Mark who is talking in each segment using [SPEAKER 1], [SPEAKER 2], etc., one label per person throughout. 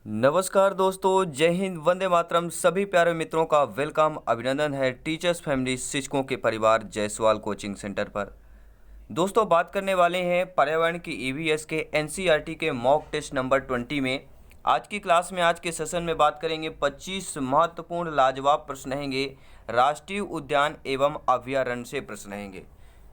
[SPEAKER 1] नमस्कार दोस्तों, जय हिंद, वंदे मातरम। सभी प्यारे मित्रों का वेलकम, अभिनंदन है टीचर्स फैमिली, शिक्षकों के परिवार जायसवाल कोचिंग सेंटर पर। दोस्तों, बात करने वाले हैं पर्यावरण की ईवीएस के एनसीईआरटी के मॉक टेस्ट नंबर 20 में। आज की क्लास में, आज के सेशन में बात करेंगे 25 महत्वपूर्ण लाजवाब प्रश्न रहेंगे। राष्ट्रीय उद्यान एवं अभयारण्य से प्रश्न रहेंगे।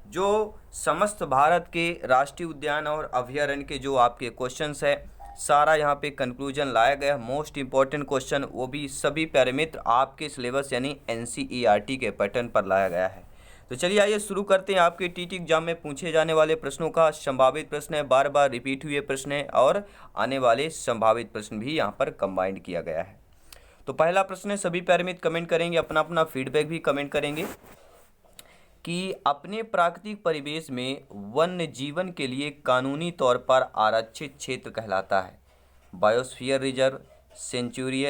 [SPEAKER 1] जो समस्त भारत के राष्ट्रीय उद्यान और अभयारण्य के जो आपके क्वेश्चंस है, सारा यहाँ पे कंक्लूजन लाया गया। मोस्ट इंपॉर्टेंट क्वेश्चन, वो भी सभी प्यारे मित्र आपके सिलेबस यानी एनसीईआरटी के पैटर्न पर लाया गया है। तो चलिए आइए शुरू करते हैं। आपके टीटी एग्जाम में पूछे जाने वाले प्रश्नों का संभावित प्रश्न है, बार बार रिपीट हुए प्रश्न है और आने वाले संभावित प्रश्न भी यहाँ पर कंबाइंड किया गया है। तो पहला प्रश्न है, सभी प्यारे मित्र कमेंट करेंगे, अपना अपना फीडबैक भी कमेंट करेंगे कि अपने प्राकृतिक परिवेश में वन्य जीवन के लिए कानूनी तौर पर आरक्षित क्षेत्र कहलाता है बायोस्फीयर रिजर्व, सेंचुरी,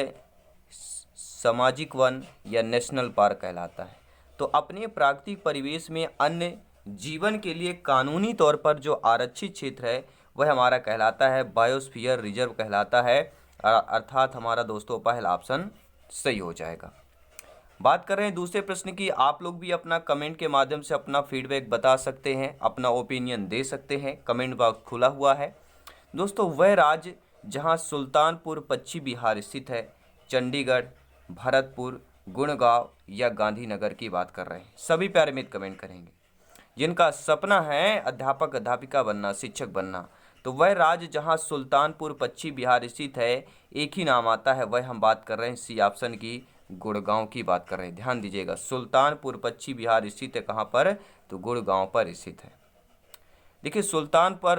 [SPEAKER 1] सामाजिक वन या नेशनल पार्क कहलाता है। तो अपने प्राकृतिक परिवेश में अन्य जीवन के लिए कानूनी तौर पर जो आरक्षित क्षेत्र है वह हमारा कहलाता है बायोस्फीयर रिजर्व कहलाता है, अर्थात हमारा दोस्तों पहला ऑप्शन सही हो जाएगा। बात कर रहे हैं दूसरे प्रश्न की। आप लोग भी अपना कमेंट के माध्यम से अपना फीडबैक बता सकते हैं, अपना ओपिनियन दे सकते हैं, कमेंट बॉक्स खुला हुआ है। दोस्तों, वह राज्य जहां सुल्तानपुर पश्चिमी बिहार स्थित है, चंडीगढ़, भरतपुर, गुड़गांव या गांधीनगर की बात कर रहे हैं। सभी प्यारे मित्र कमेंट करेंगे। जिनका सपना है अध्यापक अध्यापिका बनना, शिक्षक बनना, तो वह राज्य जहां सुल्तानपुर पश्चिमी बिहार स्थित है, एक ही नाम आता है, वह हम बात कर रहे हैं सी ऑप्शन की, गुड़गांव की बात कर रहे हैं। ध्यान दीजिएगा, सुल्तानपुर पश्चिमी बिहार स्थित है कहाँ पर, तो गुड़गांव पर स्थित है। देखिए, सुल्तानपुर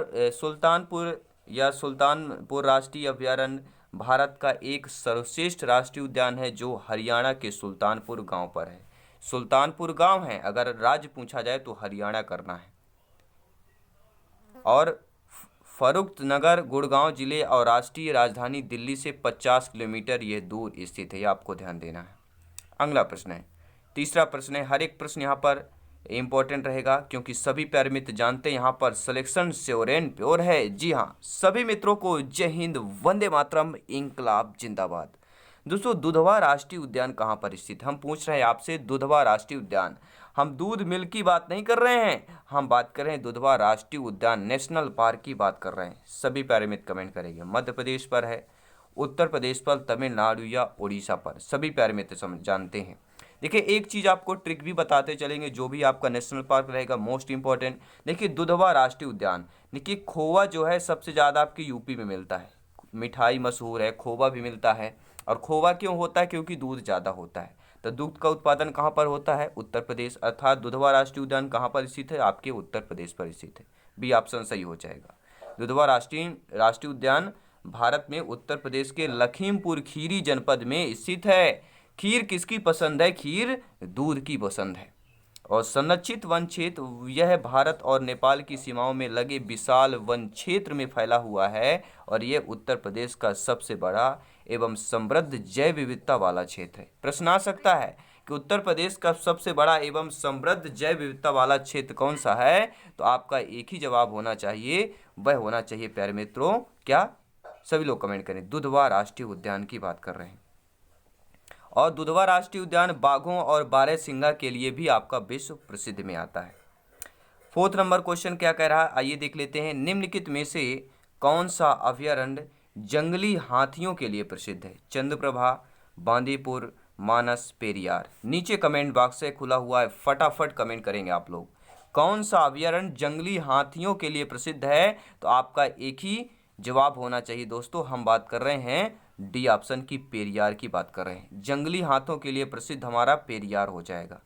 [SPEAKER 1] राष्ट्रीय अभयारण्य भारत का एक सर्वश्रेष्ठ राष्ट्रीय उद्यान है जो हरियाणा के सुल्तानपुर गांव पर है। सुल्तानपुर गांव है, अगर राज्य पूछा जाए तो हरियाणा करना है। और फरुख्तनगर गुड़गांव जिले और राष्ट्रीय राजधानी दिल्ली से 50 किलोमीटर यह दूर स्थित है, ये आपको ध्यान देना है। अगला प्रश्न है, तीसरा प्रश्न है। हर एक प्रश्न यहाँ पर इंपॉर्टेंट रहेगा क्योंकि सभी प्यारे मित्र जानते हैं यहाँ पर सिलेक्शन श्योर एंड प्योर है। जी हाँ, सभी मित्रों को जय हिंद, वंदे मातरम, इंकलाब जिंदाबाद। दोस्तों, दुधवा राष्ट्रीय उद्यान कहाँ पर स्थित है? हम पूछ रहे हैं आपसे दुधवा राष्ट्रीय उद्यान। हम दूध मिल की बात नहीं कर रहे हैं, हम बात कर रहे हैं दुधवा राष्ट्रीय उद्यान, नेशनल पार्क की बात कर रहे हैं। सभी प्यारे मित्र कमेंट करेंगे। मध्य प्रदेश पर है, उत्तर प्रदेश पर, तमिलनाडु या उड़ीसा पर? सभी प्यारे मित्र समझ जानते हैं। देखिए, एक चीज़ आपको ट्रिक भी बताते चलेंगे, जो भी आपका नेशनल पार्क रहेगा मोस्ट इंपॉर्टेंट। देखिए, दुधवा राष्ट्रीय उद्यान, देखिए खोवा जो है सबसे ज़्यादा आपके यूपी में मिलता है, मिठाई मशहूर है, खोवा भी मिलता है। और खोवा क्यों होता है? क्योंकि दूध ज़्यादा होता है। तो दूध का उत्पादन कहाँ पर होता है? उत्तर प्रदेश, अर्थात दुधवा राष्ट्रीय उद्यान कहाँ पर स्थित है? आपके उत्तर प्रदेश पर स्थित है। बी ऑप्शन सही हो जाएगा। दुधवा राष्ट्रीय उद्यान भारत में उत्तर प्रदेश के लखीमपुर खीरी जनपद में स्थित है। खीर किसकी पसंद है? खीर दूध की पसंद है। और संरक्षित वन क्षेत्र, यह भारत और नेपाल की सीमाओं में लगे विशाल वन क्षेत्र में फैला हुआ है और यह उत्तर प्रदेश का सबसे बड़ा एवं समृद्ध जैव विविधता वाला क्षेत्र है। प्रश्न आ सकता है कि उत्तर प्रदेश का सबसे बड़ा एवं समृद्ध जैव विविधता वाला क्षेत्र कौन सा है? तो आपका एक ही जवाब होना चाहिए, वह होना चाहिए प्यारे मित्रों, क्या? सभी लोग कमेंट करें। दुधवा राष्ट्रीय उद्यान की बात कर रहे हैं। और दुधवा राष्ट्रीय उद्यान बाघों और बारहसिंगा के लिए भी आपका विश्व प्रसिद्ध में आता है। फोर्थ नंबर क्वेश्चन क्या कह रहा है, आइए देख लेते हैं। निम्नलिखित में से कौन सा अभयारण्य जंगली हाथियों के लिए प्रसिद्ध है? चंद्रप्रभा, बांदीपुर, मानस, पेरियार? नीचे कमेंट बॉक्स से खुला हुआ है, फटाफट कमेंट करेंगे आप लोग। कौन सा अभयारण्य जंगली हाथियों के लिए प्रसिद्ध है? तो आपका एक ही जवाब होना चाहिए दोस्तों, हम बात कर रहे हैं डी ऑप्शन की, पेरियार की बात कर रहे हैं। जंगली हाथों के लिए प्रसिद्ध हमारा पेरियार हो जाएगा।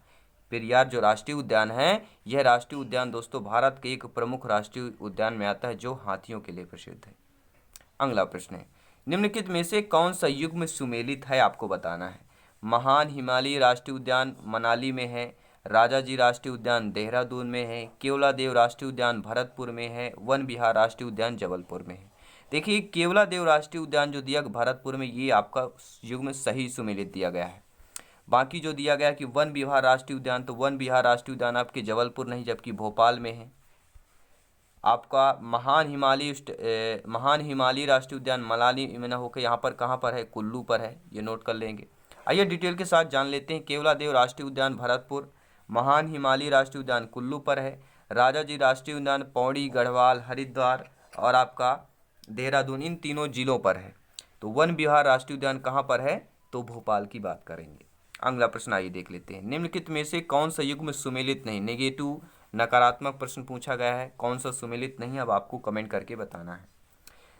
[SPEAKER 1] पेरियार जो राष्ट्रीय उद्यान है, यह राष्ट्रीय उद्यान दोस्तों भारत के एक प्रमुख राष्ट्रीय उद्यान में आता है जो हाथियों के लिए प्रसिद्ध है। अगला प्रश्न है, निम्नलिखित में से कौन सा युग्म सुमेलित है? आपको बताना है। महान हिमालयी राष्ट्रीय उद्यान मनाली में है, राजाजी राष्ट्रीय उद्यान देहरादून में है, केवलादेव राष्ट्रीय उद्यान भरतपुर में है, वन विहार राष्ट्रीय उद्यान जबलपुर में है। देखिए, केवलादेव राष्ट्रीय उद्यान जो दिया भरतपुर में, ये आपका युग्म सही सुमेलित दिया गया है। बाकी जो दिया गया कि वन विहार राष्ट्रीय उद्यान, तो वन विहार राष्ट्रीय उद्यान आपके जबलपुर नहीं जबकि भोपाल में है। आपका महान हिमालयी राष्ट्रीय उद्यान मनाली में न होकर यहाँ पर कहाँ पर है, कुल्लू पर है, ये नोट कर लेंगे। आइए डिटेल के साथ जान लेते हैं। केवलादेव राष्ट्रीय उद्यान भरतपुर, महान हिमालयी राष्ट्रीय उद्यान कुल्लू पर है, राजाजी राष्ट्रीय उद्यान पौड़ी, गढ़वाल, हरिद्वार और आपका देहरादून, इन तीनों जिलों पर है। तो वन विहार राष्ट्रीय उद्यान कहाँ पर है, तो भोपाल की बात करेंगे। अगला प्रश्न आइए देख लेते हैं। निम्नलिखित में से कौन सा युग्म सुमेलित नहीं, नेगेटिव नकारात्मक प्रश्न पूछा गया है, कौन सा सुमेलित नहीं, अब आपको कमेंट करके बताना है।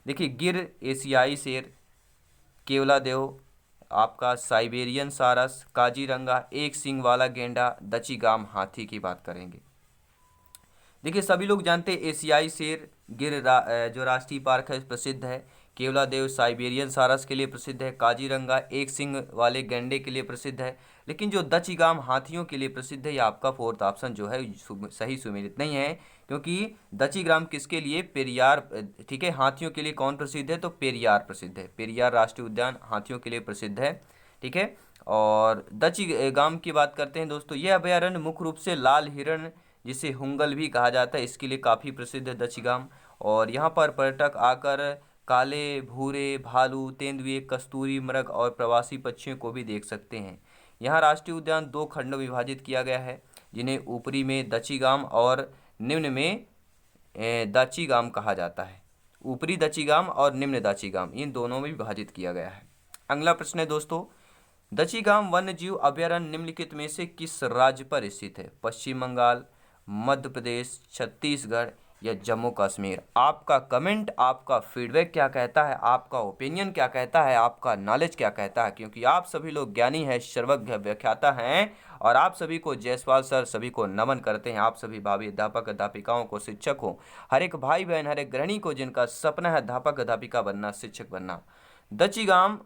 [SPEAKER 1] देखिए, गिर, एशियाई शेर, केवलादेव, आपका साइबेरियन सारस, काजीरंगा, एक सींग वाला गेंडा, दचीगाम हाथी की बात करेंगे। देखिए, सभी लोग जानते हैं एशियाई शेर गिर जो राष्ट्रीय पार्क है प्रसिद्ध है, केवलादेव साइबेरियन सारस के लिए प्रसिद्ध है, काजीरंगा एक सिंग वाले गैंडे के लिए प्रसिद्ध है, लेकिन जो दचीगाम हाथियों के लिए प्रसिद्ध है, ये आपका फोर्थ ऑप्शन जो है सही सुमेलित नहीं है, क्योंकि दचीग्राम किसके लिए, पेरियार, ठीक है, हाथियों के लिए कौन प्रसिद्ध है, तो पेरियार प्रसिद्ध है, पेरियार राष्ट्रीय उद्यान हाथियों के लिए प्रसिद्ध है, ठीक है। और दचीगाम की बात करते हैं दोस्तों, यह अभयारण्य मुख्य रूप से लाल हिरण, जिसे हुंगल भी कहा जाता है, इसके लिए काफ़ी प्रसिद्ध है दचीगाम। और यहाँ पर पर्यटक आकर काले, भूरे, भालू, तेंदुए, कस्तूरी मृग और प्रवासी पक्षियों को भी देख सकते हैं। यहाँ राष्ट्रीय उद्यान 2 खंडों में विभाजित किया गया है, जिन्हें ऊपरी में दचीगाम और निम्न में दाचीगाम कहा जाता है। ऊपरी दचीगाम और निम्न दाचीगाम, इन दोनों में विभाजित किया गया है। अगला प्रश्न है दोस्तों, दचीगाम वन्य जीव अभयारण्य निम्नलिखित में से किस राज्य पर स्थित है, पश्चिम बंगाल, मध्य प्रदेश, छत्तीसगढ़ या जम्मू कश्मीर। आपका कमेंट, आपका फीडबैक क्या कहता है, आपका ओपिनियन क्या कहता है, आपका नॉलेज क्या कहता है, क्योंकि आप सभी लोग ज्ञानी हैं, सर्वज्ञ व्याख्याता हैं, और आप सभी को जायसवाल सर सभी को नमन करते हैं। आप सभी भावी अध्यापक अध्यापिकाओं को, शिक्षक हो, हर एक भाई बहन, हर एक गृहिणी को जिनका सपना है अध्यापक अध्यापिका बनना, शिक्षक बनना। दचीगाम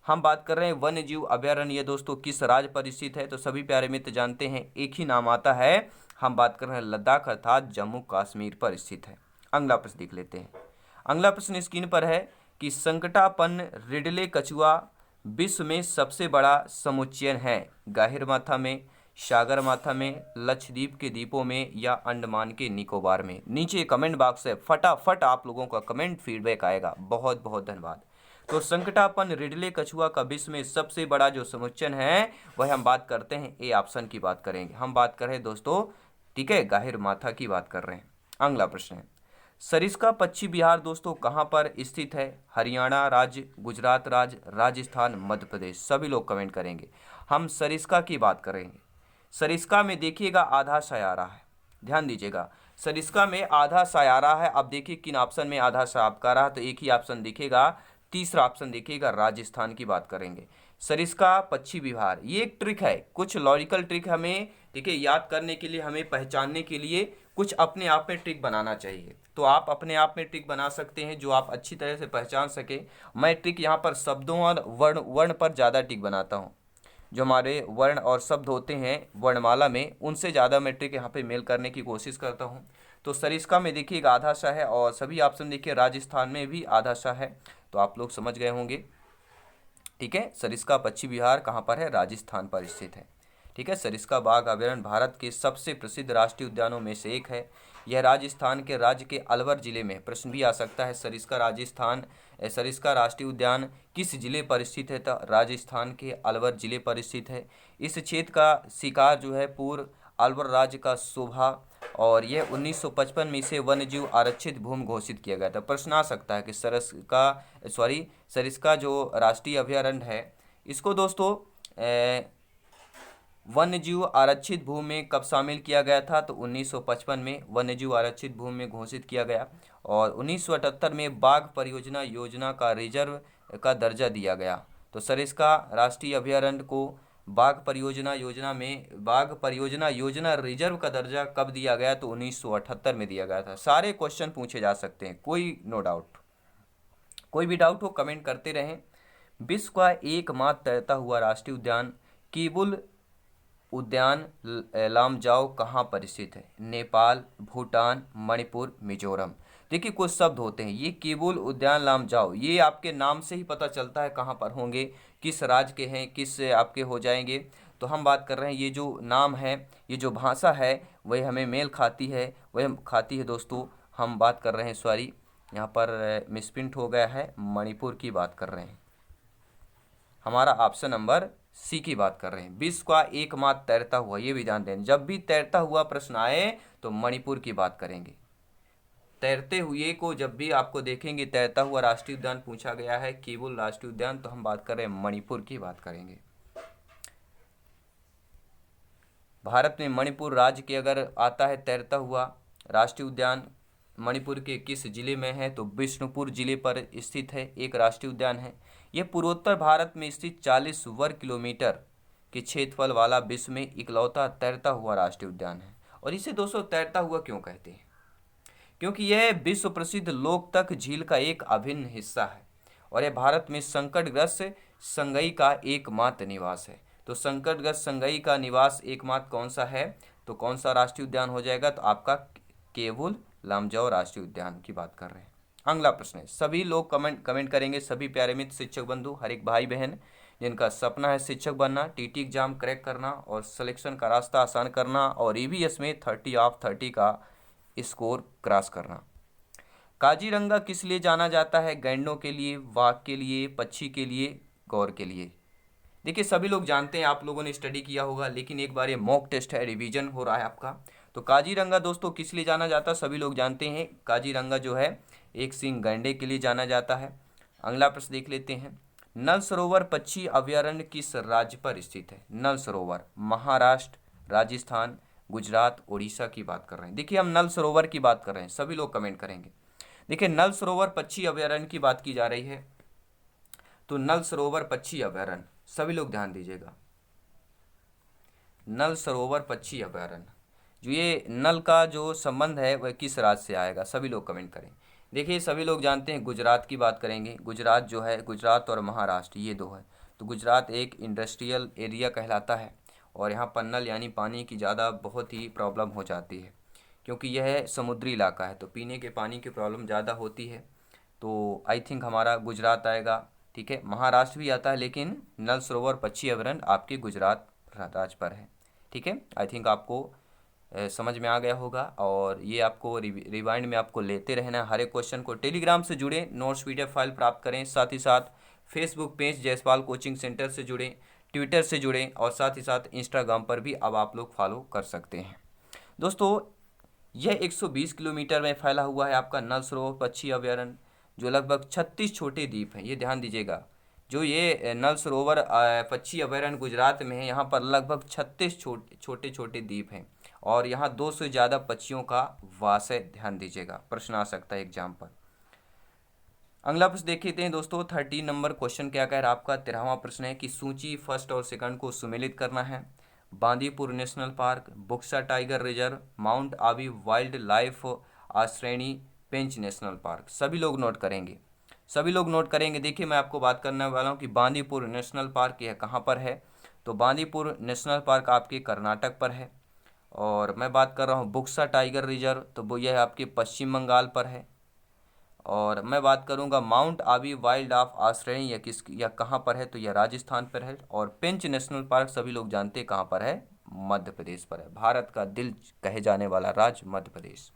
[SPEAKER 1] हम बात कर रहे हैं वन्य जीव अभयारण्य, ये दोस्तों किस राज्य पर स्थित है, तो सभी प्यारे मित्र जानते हैं एक ही नाम आता है, हम बात कर रहे हैं लद्दाख अर्थात जम्मू कश्मीर पर स्थित है। अगला प्रश्न देख लेते हैं। अगला प्रश्न स्क्रीन पर है कि संकटापन्न रिडले कछुआ विश्व में सबसे बड़ा समुच्चयन है, गाहिरमाथा में, सागरमाथा में, लक्षद्वीप के द्वीपों में या अंडमान के निकोबार में। नीचे कमेंट बॉक्स है, फटाफट आप लोगों का कमेंट फीडबैक आएगा। बहुत बहुत धन्यवाद। तो संकटापन्न रिडले कछुआ का विश्व में सबसे बड़ा जो समुच्चयन है वह हम बात करते हैं ए ऑप्शन की बात करेंगे। हम बात कर रहे हैं दोस्तों, ठीक है, गाहिरमाथा की बात कर रहे हैं। अगला प्रश्न है, सरिस्का पक्षी विहार दोस्तों कहाँ पर स्थित है, हरियाणा राज्य, गुजरात राज्य, राजस्थान, मध्य प्रदेश। सभी लोग कमेंट करेंगे। हम सरिस्का की बात करेंगे। सरिस्का में देखिएगा आधा सयारा है, ध्यान दीजिएगा, सरिस्का में आधा सयारा है। अब देखिए किन ऑप्शन में आधा साबकारा है, तो एक ही ऑप्शन दिखेगा, तीसरा ऑप्शन देखिएगा, राजस्थान की बात करेंगे। सरिस्का पक्षी विहार, ये एक ट्रिक है, कुछ लॉजिकल ट्रिक हमें, ठीक है, याद करने के लिए, हमें पहचानने के लिए कुछ अपने आप में ट्रिक बनाना चाहिए। तो आप अपने आप में ट्रिक बना सकते हैं जो आप अच्छी तरह से पहचान सके। मैं ट्रिक यहाँ पर शब्दों और वर्ण पर ज़्यादा ट्रिक बनाता हूँ। जो हमारे वर्ण और शब्द होते हैं वर्णमाला में, उनसे ज़्यादा मैं ट्रिक यहाँ पे मेल करने की कोशिश करता हूँ। तो सरिस्का में देखिएगा आधा सा है, और सभी ऑप्शन देखिए राजस्थान में भी आधा सा है, तो आप लोग समझ गए होंगे, ठीक है। सरिस्का पक्षी विहार कहाँ पर है, राजस्थान पर स्थित है, ठीक है। सरिस्का बाघ अभयारण्य भारत के सबसे प्रसिद्ध राष्ट्रीय उद्यानों में से एक है। यह राजस्थान के राज्य के अलवर जिले में, प्रश्न भी आ सकता है, सरिस्का राष्ट्रीय उद्यान किस जिले पर स्थित है, तो राजस्थान के अलवर जिले पर स्थित है। इस क्षेत्र का शिकार जो है पूर्व अलवर राज्य का शोभा, और यह 1955 में इसे वन्यजीव आरक्षित भूमि घोषित किया गया था। प्रश्न आ सकता है कि सरिस्का जो राष्ट्रीय अभयारण्य है, इसको दोस्तों वन्यजीव आरक्षित भूमि में कब शामिल किया गया था, तो 1955 में वन्यजीव आरक्षित भूमि में घोषित किया गया, और 1978 में बाघ परियोजना योजना का रिजर्व का दर्जा दिया गया। तो सरिस्का राष्ट्रीय अभयारण्य को बाघ परियोजना योजना रिजर्व का दर्जा कब दिया गया, तो 1978 में दिया गया था। सारे क्वेश्चन पूछे जा सकते हैं, कोई नो डाउट, कोई भी डाउट हो कमेंट करते रहें। विश्व का एकमात्र तैरता हुआ राष्ट्रीय उद्यान केबुल उद्यान लामजाओ कहाँ पर स्थित है, नेपाल, भूटान, मणिपुर, मिजोरम। देखिए कुछ शब्द होते हैं, ये केबुल उद्यान लामजाओ, ये आपके नाम से ही पता चलता है कहाँ पर होंगे, किस राज्य के हैं, किस आपके हो जाएंगे। तो हम बात कर रहे हैं, ये जो नाम है, ये जो भाषा है वह हमें मेल खाती है, वह खाती है दोस्तों हम बात कर रहे हैं, सॉरी यहाँ पर मिसप्रिंट हो गया है, मणिपुर की बात कर रहे हैं। हमारा ऑप्शन नंबर सी की बात कर रहे हैं। विश्व का एकमात्र तैरता हुआ, ये भी ध्यान दें, जब भी तैरता हुआ प्रश्न आए तो मणिपुर की बात करेंगे। तैरते हुए को जब भी आपको देखेंगे तैरता हुआ राष्ट्रीय उद्यान पूछा गया है, केवल राष्ट्रीय उद्यान, तो हम बात कर रहे हैं मणिपुर की बात करेंगे। भारत में मणिपुर राज्य के अगर आता है तैरता हुआ राष्ट्रीय उद्यान, मणिपुर के किस जिले में है, तो बिष्णुपुर जिले पर स्थित है, एक राष्ट्रीय उद्यान है। यह पूर्वोत्तर भारत में स्थित 40 वर्ग किलोमीटर के क्षेत्रफल वाला विश्व में इकलौता तैरता हुआ राष्ट्रीय उद्यान है। और इसे दोस्तों तैरता हुआ क्यों कहते हैं, क्योंकि यह विश्व प्रसिद्ध लोकतक झील का एक अभिन्न हिस्सा है और यह भारत में संकटग्रस्त संगई का एकमात्र निवास है। तो संकटग्रस्त संगई का निवास एकमात्र कौन सा है, तो कौन सा राष्ट्रीय उद्यान हो जाएगा, तो आपका केवुल लामजाओ राष्ट्रीय उद्यान की बात कर रहे हैं। अगला प्रश्न है, सभी लोग कमेंट करेंगे, सभी प्यारे मित्र शिक्षक बंधु, हर एक भाई बहन जिनका सपना है शिक्षक बनना, टीटी एग्जाम क्रैक करना और सिलेक्शन का रास्ता आसान करना और ईवीएस में 30 ऑफ 30 का स्कोर क्रॉस करना। काजीरंगा किस लिए जाना जाता है, गैंडों के लिए, वाघ के लिए, पक्षी के लिए, गौर के लिए। देखिए सभी लोग जानते हैं, आप लोगों ने स्टडी किया होगा, लेकिन एक बार ये मॉक टेस्ट है, रिवीजन हो रहा है आपका। तो काजीरंगा दोस्तों किस लिए जाना जाता है, सभी लोग जानते हैं, काजीरंगा जो है एक सींग गैंडे के लिए जाना जाता है। अगला प्रश्न देख लेते हैं, नल सरोवर पक्षी अभयारण्य किस राज्य पर स्थित है। नल सरोवर महाराष्ट्र, राजस्थान, गुजरात, उड़ीसा की बात कर रहे हैं। देखिए हम नल सरोवर की बात कर रहे हैं, सभी लोग कमेंट करेंगे। देखिए नल सरोवर पक्षी अभयारण्य की बात की जा रही है, तो नल सरोवर पक्षी अभयारण्य, सभी लोग ध्यान दीजिएगा, नल सरोवर पक्षी अभयारण्य, जो ये नल का जो संबंध है वह किस राज्य से आएगा, सभी लोग कमेंट करें। देखिए सभी लोग जानते हैं गुजरात की बात करेंगे, गुजरात जो है, गुजरात और महाराष्ट्र ये दो है। तो गुजरात एक इंडस्ट्रियल एरिया कहलाता है और यहाँ पर नल यानी पानी की ज़्यादा बहुत ही प्रॉब्लम हो जाती है, क्योंकि यह समुद्री इलाका है तो पीने के पानी की प्रॉब्लम ज़्यादा होती है। तो आई थिंक हमारा गुजरात आएगा, ठीक है। महाराष्ट्र भी आता है लेकिन नल सरोवर पक्षी अभयारण्य आपके गुजरात राज्य पर है, ठीक है। आई थिंक आपको समझ में आ गया होगा और ये आपको रिवाइंड में आपको लेते रहना है हर एक क्वेश्चन को। टेलीग्राम से जुड़े, नोट्स पीडीएफ फाइल प्राप्त करें, साथ ही साथ Facebook page Jaiswal coaching centre से जुड़ें, ट्विटर से जुड़ें और साथ ही साथ इंस्टाग्राम पर भी अब आप लोग फॉलो कर सकते हैं। दोस्तों यह 120 किलोमीटर में फैला हुआ है आपका नल सरोवर पक्षी अभयारण्य, जो लगभग 36 छोटे द्वीप हैं। ये ध्यान दीजिएगा, जो ये नल सरोवर पक्षी अभयारण्य गुजरात में है, यहाँ पर लगभग 36 छोटे छोटे द्वीप हैं और यहाँ 200 से ज़्यादा पक्षियों का वास है, ध्यान दीजिएगा, प्रश्न आ सकता है एग्जाम पर। अगला प्रश्न देख लेते हैं दोस्तों, 13 नंबर क्वेश्चन क्या कह रहा है आपका, 13वां प्रश्न है कि सूची फर्स्ट और सेकंड को सुमेलित करना है। Bandipur national park, Buxa tiger reserve, mount Abu wildlife आश्रयणी, पेंच नेशनल पार्क, सभी लोग नोट करेंगे, सभी लोग नोट करेंगे। देखिए मैं आपको बात करने वाला हूँ कि बांदीपुर नेशनल पार्क यह कहाँ पर है, तो बांदीपुर नेशनल पार्क आपके कर्नाटक पर है। और मैं बात कर रहा हूँ बुक्सा टाइगर रिजर्व, तो वो यह आपके पश्चिम बंगाल पर है। और मैं बात करूंगा माउंट आबी वाइल्ड लाइफ आश्रय या कहाँ पर है, तो यह राजस्थान पर है। और पेंच नेशनल पार्क सभी लोग जानते हैं कहाँ पर है, मध्य प्रदेश पर है, भारत का दिल कहे जाने वाला राज्य मध्य प्रदेश।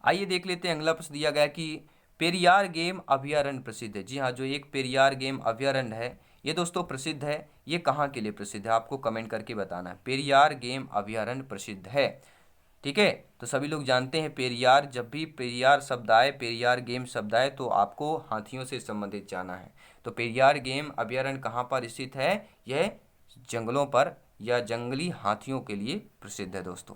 [SPEAKER 1] आइए देख लेते हैं अगला प्रश्न दिया गया कि पेरियार गेम अभयारण्य प्रसिद्ध है। जी हाँ, जो एक पेरियार गेम अभयारण्य है ये दोस्तों प्रसिद्ध है, ये कहाँ के लिए प्रसिद्ध है आपको कमेंट करके बताना है। पेरियार गेम अभयारण्य प्रसिद्ध है, ठीक है। तो सभी लोग जानते हैं पेरियार, जब भी पेरियार शब्द आए, पेरियार गेम शब्द आए तो आपको हाथियों से संबंधित जाना है। तो पेरियार गेम अभयारण्य कहाँ पर स्थित है, यह जंगलों पर या जंगली हाथियों के लिए प्रसिद्ध है दोस्तों।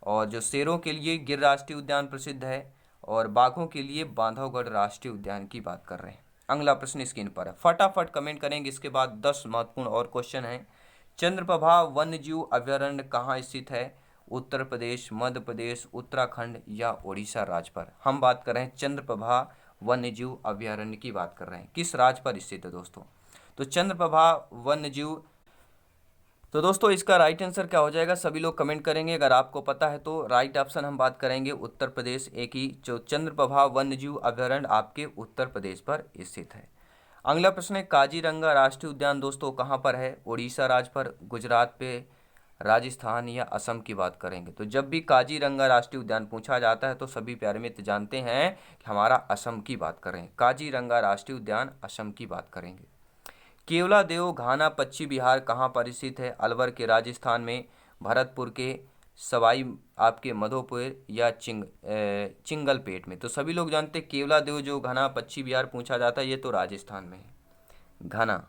[SPEAKER 1] और जो शेरों के लिए गिर राष्ट्रीय उद्यान प्रसिद्ध है और बाघों के लिए बांधवगढ़ राष्ट्रीय उद्यान की बात कर रहे हैं। अगला प्रश्न स्क्रीन पर है, फटाफट कमेंट करेंगे, इसके बाद 10 महत्वपूर्ण और क्वेश्चन हैं। चंद्रप्रभा वन्यजीव अभयारण्य कहाँ स्थित है, उत्तर प्रदेश, मध्य प्रदेश, उत्तराखंड या उड़ीसा राज्य पर। हम बात कर रहे हैं चंद्रप्रभा वन्यजीव अभयारण्य की बात कर रहे हैं, किस राज्य पर स्थित है दोस्तों, तो चंद्रप्रभा वन्यजीव। तो दोस्तों इसका राइट आंसर क्या हो जाएगा, सभी लोग कमेंट करेंगे, अगर आपको पता है तो राइट ऑप्शन हम बात करेंगे उत्तर प्रदेश, एक ही, जो चंद्रप्रभा वन्यजीव अभयारण्य आपके उत्तर प्रदेश पर स्थित है। अगला प्रश्न है काजीरंगा राष्ट्रीय उद्यान दोस्तों कहाँ पर है, उड़ीसा राज्य पर, गुजरात पे, राजस्थान या असम की बात करेंगे। तो जब भी काजीरंगा राष्ट्रीय उद्यान पूछा जाता है तो सभी प्यारे मित्र जानते हैं कि हमारा असम की बात करें, काजीरंगा राष्ट्रीय उद्यान असम की बात करेंगे। केवलादेव घाना पश्चिम बिहार कहाँ पर स्थित है? अलवर के राजस्थान में, भरतपुर के, सवाई आपके माधोपुर या चिंगलपेट में। तो सभी लोग जानते हैं केवलादेव जो घाना पश्चिम बिहार पूछा जाता है ये तो राजस्थान में है। घाना,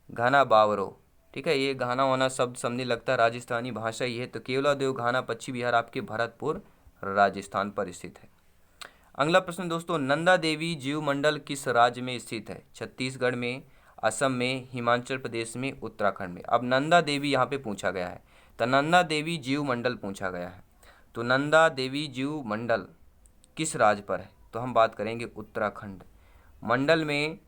[SPEAKER 1] घाना बावरो, ठीक है, ये घाना वाना शब्द समझने लगता है राजस्थानी भाषा ही है। तो केवलादेव घाना पश्चिम बिहार आपके भरतपुर राजस्थान पर स्थित है। अगला प्रश्न दोस्तों, नंदा देवी जीव मंडल किस राज्य में स्थित है? छत्तीसगढ़ में, असम में, हिमाचल प्रदेश में, उत्तराखंड में। अब नंदा देवी यहाँ पे पूछा गया है, तो नंदा देवी जीव मंडल पूछा गया है। तो नंदा देवी जीव मंडल किस राज्य पर है? तो हम बात करेंगे उत्तराखंड। मंडल में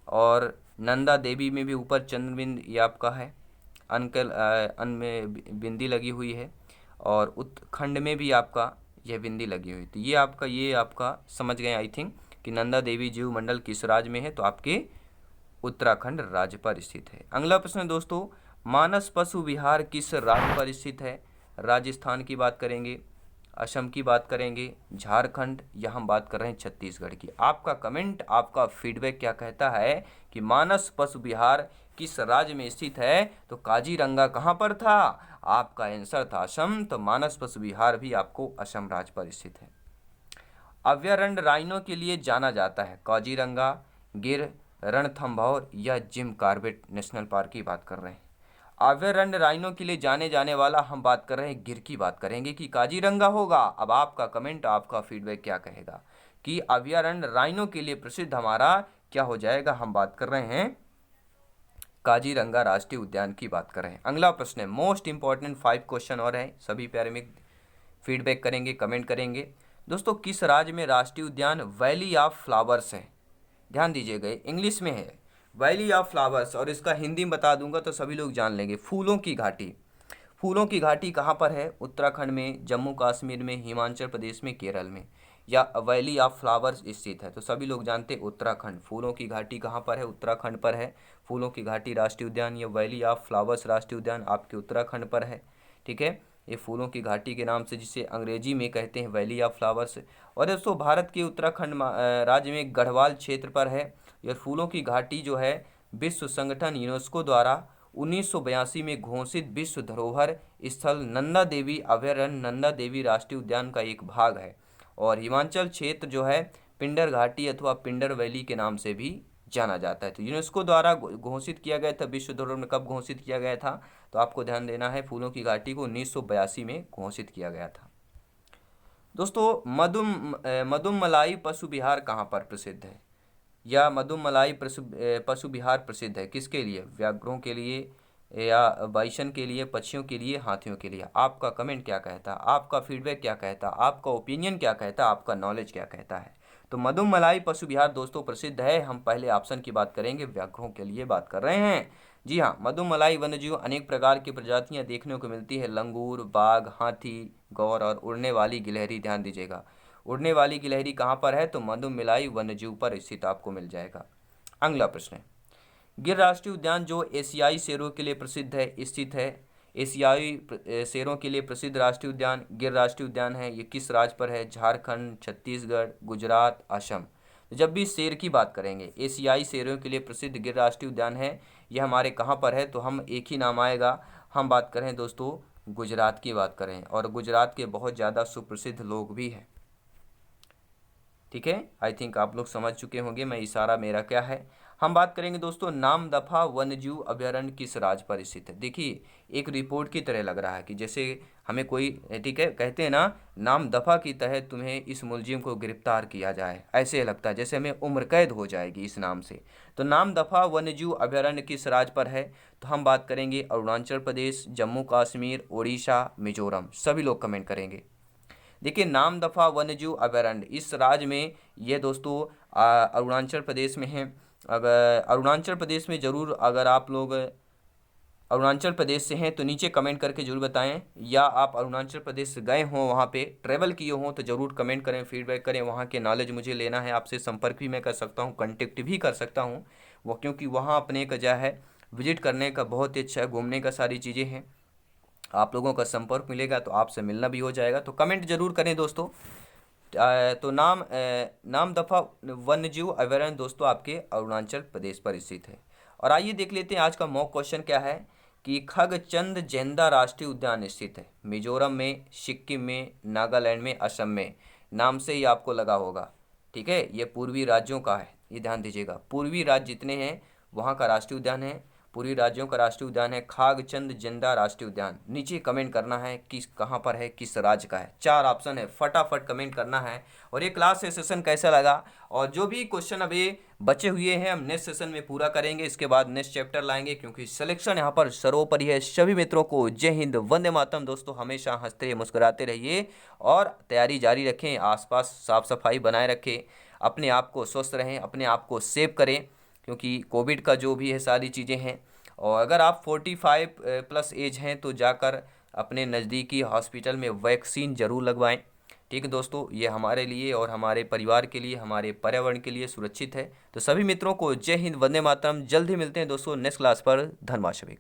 [SPEAKER 1] और नंदा देवी में भी ऊपर चंद्रबिंद ये आपका है, अंकल अन में बिंदी लगी हुई है, और उत्तराखंड में भी आपका यह बिंदी लगी हुई। तो ये आपका समझ गए आई थिंक कि नंदा देवी जीव मंडल किस राज्य में है? तो आपके उत्तराखंड राज्य पर स्थित है। अगला प्रश्न दोस्तों, मानस पशु विहार किस राज्य पर स्थित है? राजस्थान की बात करेंगे, असम की बात करेंगे, झारखंड, या हम बात कर रहे हैं छत्तीसगढ़ की। आपका कमेंट, आपका फीडबैक क्या कहता है कि मानस पशु विहार किस राज्य में स्थित है? तो काजीरंगा कहाँ पर था? आपका आंसर था असम। तो मानस पशु विहार भी आपको असम राज्य पर स्थित है। अभयारण्य राइनो के लिए जाना जाता है? काजीरंगा, गिर, रणथंभौर या जिम कॉर्बेट नेशनल पार्क की बात कर रहे हैं। अभयारण्य राइनो के लिए जाने जाने वाला हम बात कर रहे हैं गिर की बात करेंगे कि काजीरंगा होगा? अब आपका कमेंट, आपका फीडबैक क्या कहेगा कि अभयारण्य राइनो के लिए प्रसिद्ध हमारा क्या हो जाएगा? हम बात कर रहे हैं काजीरंगा राष्ट्रीय उद्यान की बात कर रहे हैं। अगला प्रश्न है मोस्ट इंपॉर्टेंट 5 क्वेश्चन और है, सभी प्यारे में फीडबैक करेंगे, कमेंट करेंगे। दोस्तों, किस राज्य में राष्ट्रीय उद्यान वैली ऑफ फ्लावर्स है? ध्यान दीजिएगा, इंग्लिश में है वैली ऑफ फ्लावर्स, और इसका हिंदी में बता दूंगा तो सभी लोग जान लेंगे, फूलों की घाटी। फूलों की घाटी कहाँ पर है? उत्तराखंड में, जम्मू कश्मीर में, हिमाचल प्रदेश में, केरल में, या वैली ऑफ फ्लावर्स स्थित है? तो सभी लोग जानते हैं उत्तराखंड। फूलों की घाटी कहाँ पर है? उत्तराखंड पर है फूलों की घाटी राष्ट्रीय उद्यान, या वैली ऑफ फ्लावर्स राष्ट्रीय उद्यान आपके उत्तराखंड पर है। ठीक है, ये फूलों की घाटी के नाम से जिसे अंग्रेजी में कहते हैं वैली ऑफ फ्लावर्स। और दोस्तों, भारत के उत्तराखंड राज्य में गढ़वाल क्षेत्र पर है। यह फूलों की घाटी जो है विश्व संगठन यूनेस्को द्वारा 1982 में घोषित विश्व धरोहर स्थल नंदा देवी अभयारण्य, नंदा देवी राष्ट्रीय उद्यान का एक भाग है। और हिमाचल क्षेत्र जो है पिंडर घाटी अथवा पिंडर वैली के नाम से भी जाना जाता है। तो यूनेस्को द्वारा घोषित किया गया था विश्व धरोहर में, कब घोषित किया गया था? तो आपको ध्यान देना है, फूलों की घाटी को 1982 में घोषित किया गया था। दोस्तों, मदुमलाई पशु विहार कहाँ पर प्रसिद्ध है? या मदुमलाई पशु विहार प्रसिद्ध है किसके लिए? व्याघ्रों के लिए, या बाइसन के लिए, पक्षियों के लिए, हाथियों के लिए? आपका कमेंट क्या कहता है? आपका फीडबैक क्या कहता है? आपका ओपिनियन क्या कहता है? आपका नॉलेज क्या कहता है? तो मदुमलाई पशु विहार दोस्तों प्रसिद्ध है। हम पहले ऑप्शन की बात करेंगे, व्याघ्रों के लिए बात कर रहे हैं। जी हाँ, मदुमलाई वन्यजीव अनेक प्रकार की प्रजातियां देखने को मिलती है, लंगूर, बाघ, हाथी, गौर और उड़ने वाली गिलहरी। ध्यान दीजिएगा, उड़ने वाली गिलहरी कहाँ पर है? तो मदुमलाई वन्यजीव पर स्थित आपको मिल जाएगा। अगला प्रश्न है, गिर राष्ट्रीय उद्यान जो एशियाई शेरों के लिए प्रसिद्ध है, स्थित है। एशियाई शेरों के लिए प्रसिद्ध राष्ट्रीय उद्यान गिर राष्ट्रीय उद्यान है, ये किस राज्य पर है? झारखंड, छत्तीसगढ़, गुजरात, असम। तो जब भी शेर की बात करेंगे, एशियाई शेरों के लिए प्रसिद्ध गिर राष्ट्रीय उद्यान है, यह हमारे कहाँ पर है? तो हम एक ही नाम आएगा, हम बात करें दोस्तों गुजरात की बात करें, और गुजरात के बहुत ज़्यादा सुप्रसिद्ध लोग भी हैं। ठीक है, आई थिंक आप लोग समझ चुके होंगे मैं इशारा मेरा क्या है। हम बात करेंगे दोस्तों नामदफा वन्यजीव अभयारण्य किस राज्य पर स्थित है? देखिए, एक रिपोर्ट की तरह लग रहा है कि जैसे हमें कोई, ठीक है, कहते हैं ना, नामदफा के तहत तुम्हें इस मुलजिम को गिरफ्तार किया जाए, ऐसे लगता है जैसे हमें उम्र कैद हो जाएगी इस नाम से। तो नामदफा वन्यजीव अभयारण्य किस राज्य पर है? तो हम बात करेंगे अरुणाचल प्रदेश, जम्मू कश्मीर, उड़ीसा, मिजोरम। सभी लोग कमेंट करेंगे। देखिए, नामदफा वन्यजीव अभयारण्य इस राज्य में, ये दोस्तों अरुणाचल प्रदेश में है। अगर अरुणाचल प्रदेश में ज़रूर, अगर आप लोग अरुणाचल प्रदेश से हैं तो नीचे कमेंट करके जरूर बताएं, या आप अरुणाचल प्रदेश गए हों, वहाँ पे ट्रैवल किए हों, तो ज़रूर कमेंट करें, फीडबैक करें। वहाँ के नॉलेज मुझे लेना है, आपसे संपर्क भी मैं कर सकता हूँ, कॉन्टेक्ट भी कर सकता हूँ वो, क्योंकि वहाँ अपने का जो है विजिट करने का बहुत ही अच्छा है, घूमने का सारी चीज़ें हैं। आप लोगों का संपर्क मिलेगा तो आपसे मिलना भी हो जाएगा। तो कमेंट जरूर करें दोस्तों। तो नाम दफा वन्यजीव अभयारण्य दोस्तों आपके अरुणाचल प्रदेश पर स्थित है। और आइए देख लेते हैं आज का मॉक क्वेश्चन क्या है कि खगचंद जेंदा राष्ट्रीय उद्यान स्थित है मिजोरम में, सिक्किम में, नागालैंड में, असम में। नाम से ही आपको लगा होगा, ठीक है, ये पूर्वी राज्यों का है, ये ध्यान दीजिएगा। पूर्वी राज्य जितने हैं वहाँ का राष्ट्रीय उद्यान है, पूर्वी राज्यों का राष्ट्रीय उद्यान है खागचंद जेंदा राष्ट्रीय उद्यान। नीचे कमेंट करना है किस कहाँ पर है, किस राज्य का है। 4 ऑप्शन है, फटाफट कमेंट करना है। और ये क्लास सेशन कैसा लगा, और जो भी क्वेश्चन अभी बचे हुए हैं हम नेक्स्ट सेशन में पूरा करेंगे। इसके बाद नेक्स्ट चैप्टर लाएंगे, क्योंकि सिलेक्शन यहाँ पर सर्वोपरि है। सभी मित्रों को जय हिंद, वंदे मातरम। दोस्तों हमेशा हंसते रहिए, मुस्कुराते रहिए और तैयारी जारी रखें। आसपास साफ सफाई बनाए रखें, अपने आप को स्वस्थ रहें, अपने आप को सेव करें, क्योंकि कोविड का जो भी है सारी चीज़ें हैं। और अगर आप 45 प्लस एज हैं तो जाकर अपने नज़दीकी हॉस्पिटल में वैक्सीन ज़रूर लगवाएं। ठीक है दोस्तों, ये हमारे लिए और हमारे परिवार के लिए, हमारे पर्यावरण के लिए सुरक्षित है। तो सभी मित्रों को जय हिंद, वंदे मातरम। जल्द ही मिलते हैं दोस्तों नेक्स्ट क्लास पर। धन्यवाद सभी।